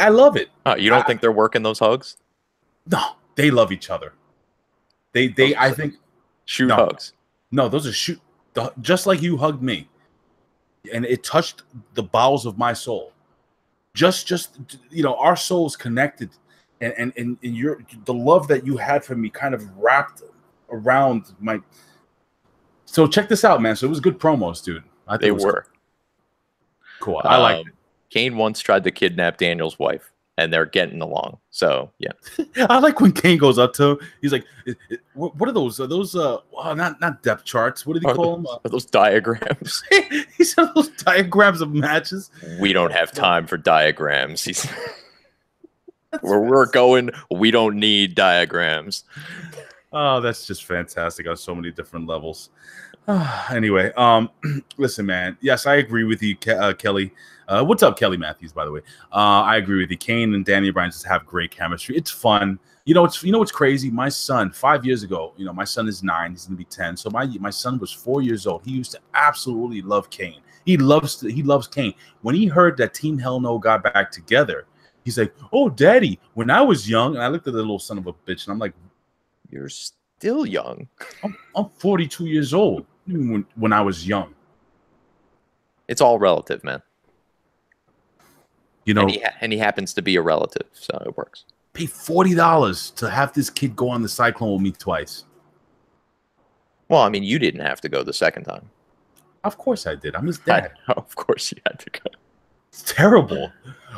love it. You don't think they're working those hugs? No, they love each other. I think. Shoot hugs. No, those are just like you hugged me. And it touched the bowels of my soul. Just you know, our souls connected, and the love that you had for me kind of wrapped around my. So check this out, man. So it was good promos, dude. They were cool. I like it. Kane once tried to kidnap Daniel's wife, and they're getting along. So yeah, I like when Kane goes up to him. He's like, "What are those? Are those not depth charts? What did he call them? Are those diagrams?" He said those diagrams of matches. We don't have time for diagrams. We're going. We don't need diagrams. Oh, that's just fantastic on so many different levels. Anyway, listen, man. Yes, I agree with you, Kelly. What's up, Kelly Matthews, by the way? I agree with you. Kane and Danny Bryan just have great chemistry. It's fun. You know what's crazy? My son, 5 years ago, you know, my son is 9. He's gonna be 10. So my son was 4 years old. He used to absolutely love Kane. He loves Kane. When he heard that Team Hell No got back together, he's like, "Oh, Daddy, when I was young," and I looked at the little son of a bitch, and I'm like, "You're still young." I'm 42 years old. When I was young, it's all relative, man. You know, and he happens to be a relative, so it works. Pay $40 to have this kid go on the Cyclone with me twice. Well, I mean, you didn't have to go the second time. Of course I did. I'm his dad. Of course you had to go. It's terrible.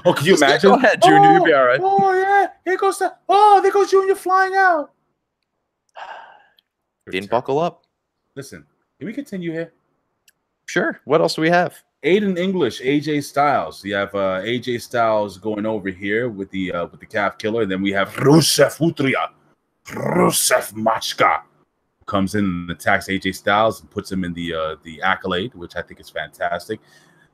Oh, can you imagine? Go ahead, Junior. You'll be all right. Oh yeah, there goes Junior flying out. Didn't buckle up. Listen. Can we continue here? Sure. What else do we have? Aiden English, AJ Styles. You have AJ Styles going over here with the calf killer. And then we have Rusev Utria. Rusev Machka comes in and attacks AJ Styles and puts him in the accolade, which I think is fantastic.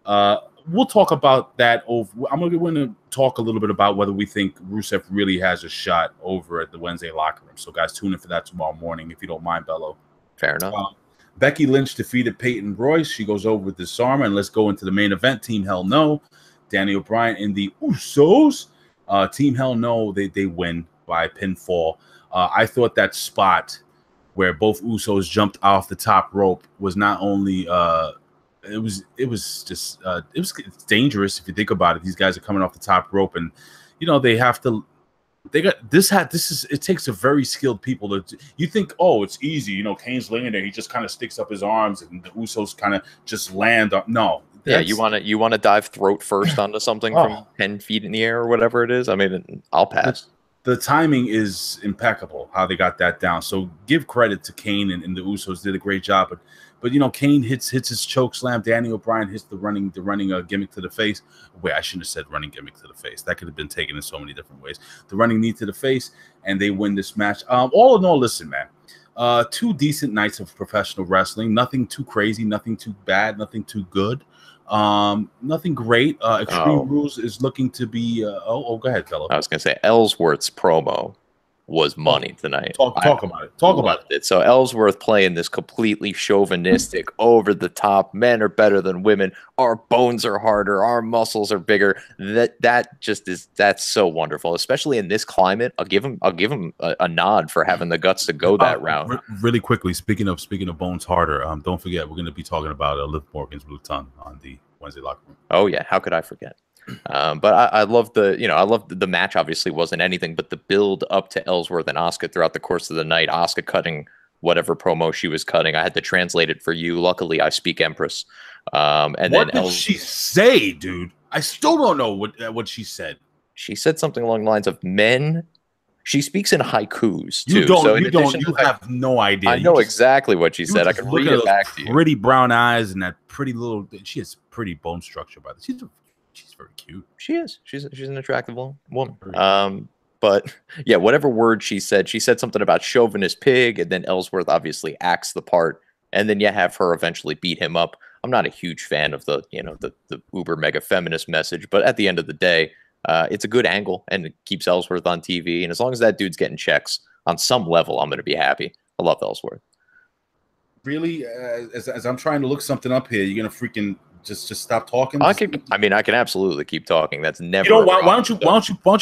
We'll talk about that over. I'm going to talk a little bit about whether we think Rusev really has a shot over at the Wednesday locker room. So guys, tune in for that tomorrow morning if you don't mind, Bello. Fair enough. Becky Lynch defeated Peyton Royce. She goes over with Disarmer, and let's go into the main event. Team Hell No. Daniel Bryan and the Usos. Team Hell No, they win by pinfall. I thought that spot where both Usos jumped off the top rope was not only it was dangerous if you think about it. These guys are coming off the top rope, and they have to. It takes a very skilled people to. You think, oh, it's easy. Kane's laying there. He just kind of sticks up his arms, and the Usos kind of just land up. No. Yeah, you want to dive throat first onto something from 10 feet in the air or whatever it is. I mean, I'll pass. The timing is impeccable how they got that down. So give credit to Kane and the Usos did a great job. But Kane hits his choke slam. Danny O'Brien hits the running gimmick to the face. Wait, I shouldn't have said running gimmick to the face. That could have been taken in so many different ways. The running knee to the face, and they win this match. All in all, listen, man. 2 decent nights of professional wrestling. Nothing too crazy, nothing too bad, nothing too good. Nothing great. Extreme Rules is looking to be go ahead, Bello. I was gonna say Ellsworth's promo was money tonight. Talk about it. Talk about it. So Ellsworth playing this completely chauvinistic, over the top, men are better than women, our bones are harder, our muscles are bigger. That's so wonderful, especially in this climate. I'll give him a nod for having the guts to go that route. Really quickly, speaking of bones harder, don't forget we're going to be talking about Liv Morgan's blue tongue on the Wednesday locker room. Oh yeah, how could I forget? But I love the match. Obviously wasn't anything but the build up to Ellsworth and Asuka throughout the course of the night. Asuka cutting whatever promo she was cutting. I had to translate it for you. Luckily, I speak Empress. And what did she say, dude? I still don't know what she said. She said something along the lines of men. She speaks in haikus too. You have no idea. I know exactly what she said. I can read it back to you. Pretty brown eyes and that pretty little. She has pretty bone structure, by the way. She's very cute. She is. She's an attractive woman. But yeah, whatever word she said something about chauvinist pig, and then Ellsworth obviously acts the part, and then you have her eventually beat him up. I'm not a huge fan of the uber mega feminist message, but at the end of the day, it's a good angle and it keeps Ellsworth on TV. And as long as that dude's getting checks on some level, I'm going to be happy. I love Ellsworth. Really, as I'm trying to look something up here, you're gonna freaking just stop talking. I can absolutely keep talking. That's never. Why don't you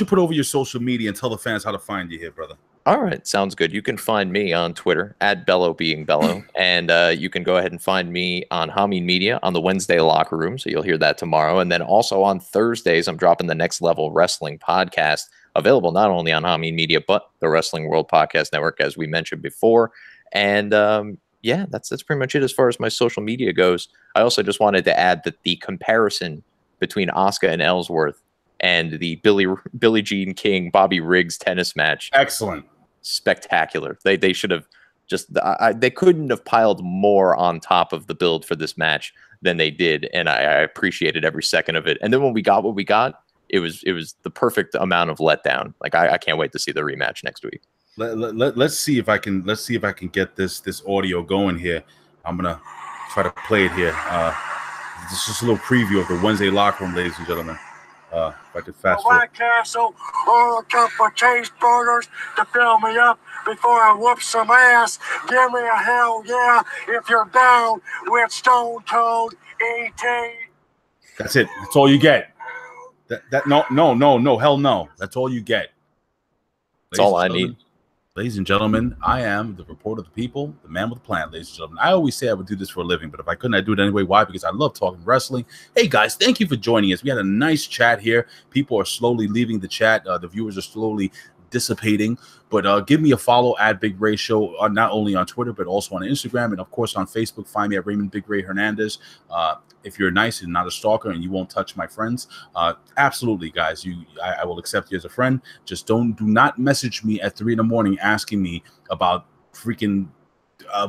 put over your social media and tell the fans how to find you here, brother? All right, sounds good. You can find me on Twitter at Bello being Bello, and you can go ahead and find me on Hamin Media on the Wednesday locker room. So you'll hear that tomorrow, and then also on Thursdays, I'm dropping the Next Level Wrestling podcast, available not only on Hamin Media but the Wrestling World Podcast Network, as we mentioned before, and. Yeah, that's pretty much it as far as my social media goes. I also just wanted to add that the comparison between Asuka and Ellsworth and the Billie Jean King Bobby Riggs tennis match, excellent, spectacular. They should have they couldn't have piled more on top of the build for this match than they did, and I appreciated every second of it. And then when we got what we got, it was the perfect amount of letdown. Like I can't wait to see the rematch next week. Let's see if I can get this audio going here. I'm gonna try to play it here. This is just a little preview of the Wednesday locker room, ladies and gentlemen. If I could fast forward. White Castle or a couple of cheeseburgers to fill me up before I whoop some ass. Give me a hell yeah if you're down with Stone Cold E.T. That's it. That's all you get. No, hell no. That's all you get. That's all I need. Ladies and gentlemen, I am the reporter of the people, the man with the plan, ladies and gentlemen. I always say I would do this for a living, but if I couldn't, I'd do it anyway. Why? Because I love talking wrestling. Hey, guys, thank you for joining us. We had a nice chat here. People are slowly leaving the chat. The viewers are slowly dissipating, but give me a follow at Big Ray Show, not only on Twitter, but also on Instagram, and of course on Facebook. Find me at Raymond Big Ray Hernandez. If you're nice and not a stalker and you won't touch my friends, absolutely, guys, I will accept you as a friend. Just do not message me at 3 a.m. asking me about freaking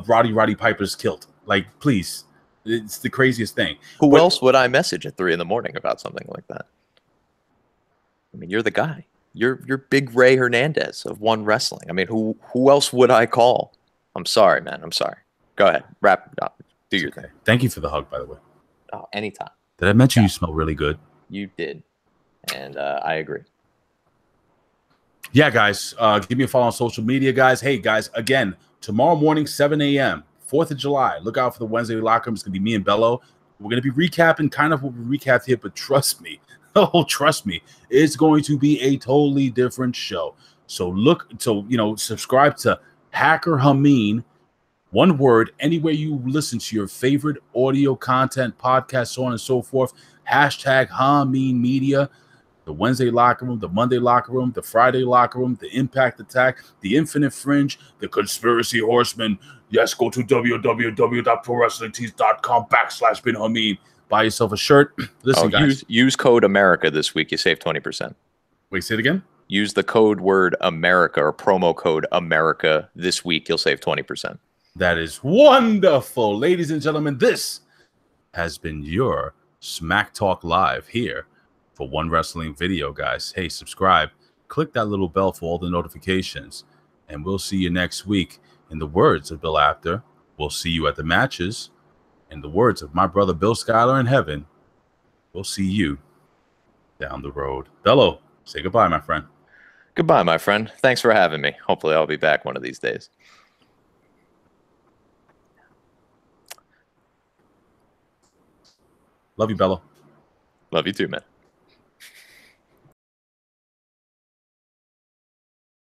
Roddy Piper's kilt. Like, please, it's the craziest thing. Who else would I message at 3 a.m. about something like that? I mean, you're the guy. You're Big Ray Hernandez of One Wrestling. I mean, who else would I call? I'm sorry, man. I'm sorry. Go ahead. Wrap it up. Do your thing. Thank you for the hug, by the way. Oh, anytime. Did I mention you smell really good? You did. And I agree. Yeah, guys. Give me a follow on social media, guys. Hey, guys, again, tomorrow morning, 7 a.m., 4th of July. Look out for the Wednesday locker room. It's going to be me and Bello. We're going to be recapping kind of what we recapped here, but trust me. Oh, trust me, it's going to be a totally different show. So subscribe to Hacker Hamin One word, anywhere you listen to your favorite audio content, podcast, so on and so forth. Hashtag Hamin Media. The Wednesday locker room, the Monday locker room, the Friday locker room, the Impact Attack, the Infinite Fringe, the Conspiracy Horsemen. Yes, go to www.prowrestlingtees.com/BinHamin. Buy yourself a shirt. Listen, guys. Use code America this week. You save 20%. Wait, say it again? Use the code word America or promo code America this week. You'll save 20%. That is wonderful. Ladies and gentlemen, this has been your Smack Talk Live here for One Wrestling Video, guys. Hey, subscribe. Click that little bell for all the notifications. And we'll see you next week. In the words of Bill Apter, we'll see you at the matches. In the words of my brother Bill Schuyler in heaven, we'll see you down the road. Bello, say goodbye, my friend. Goodbye, my friend. Thanks for having me. Hopefully I'll be back one of these days. Love you, Bello. Love you too, man.